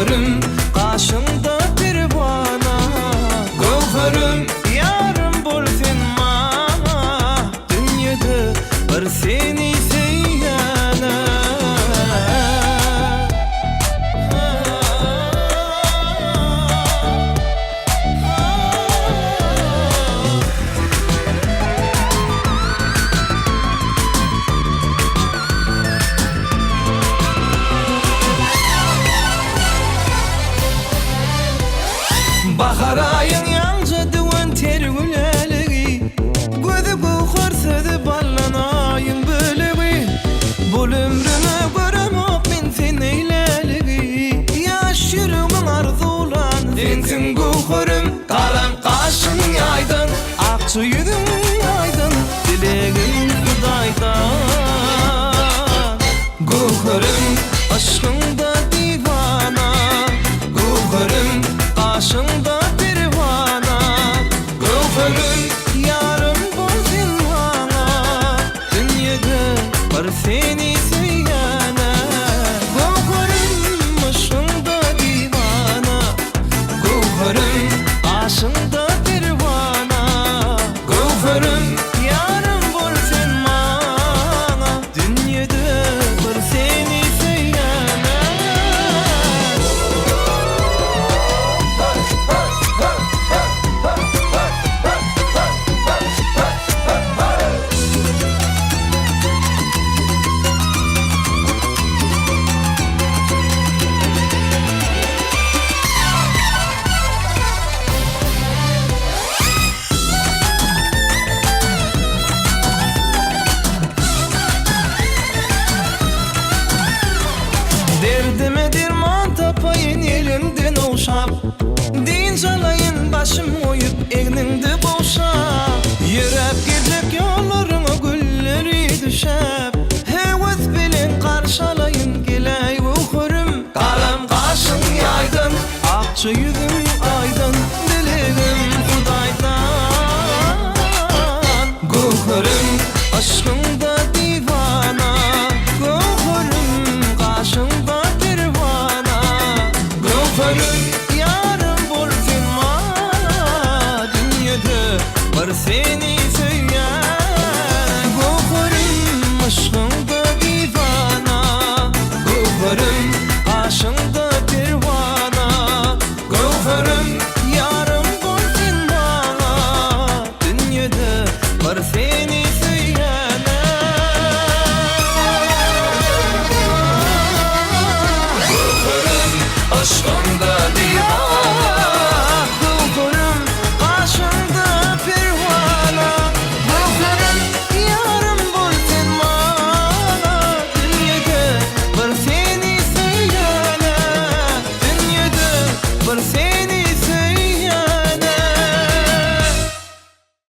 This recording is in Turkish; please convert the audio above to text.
Gövherim kaşımda pervana, gövherim yarım bolsun mana, dünyada bir seni seyyana. Bahar ayın yancı düven tergüleligi, gözü kuhursadı ballanayın bölegi. Bul ömrümü göremok min sen eyleligi, yaş yürümün arzulan sensin kuhurum. Kalam kaşın aydın, akçı yüzün aydın, dilegin Hudaydan. Kuhurum aşkında divana, kuhurum aşkında pervana, gövherim yarım bolsun mana, dünyada bir seni seyyana. Gövherim aşkında divana, gövherim aşkında pervana, gövherim yarım bolsun mana, dünyada bir seni seyyana. Derdime derman tapayın elimden oşap, din jalayın başım oyup egningde boşap. Yürep gidecek yollarına gülleri düşep, heves bilen karşalayın geley uhurum. Kalam kaşın aydın, akçı yüzün aydın, dilegim Hudaydan. Gövherim aşkında divana, gövherim kaşında pervana, gövherim yarım bolsun mana, dünyada bir seni seyyana. Gövherim aşkında divana, gövherim kaşında pervana, gövherim yarım bolsun mana, dünyada bir seni seyyana. Gövherim aşkında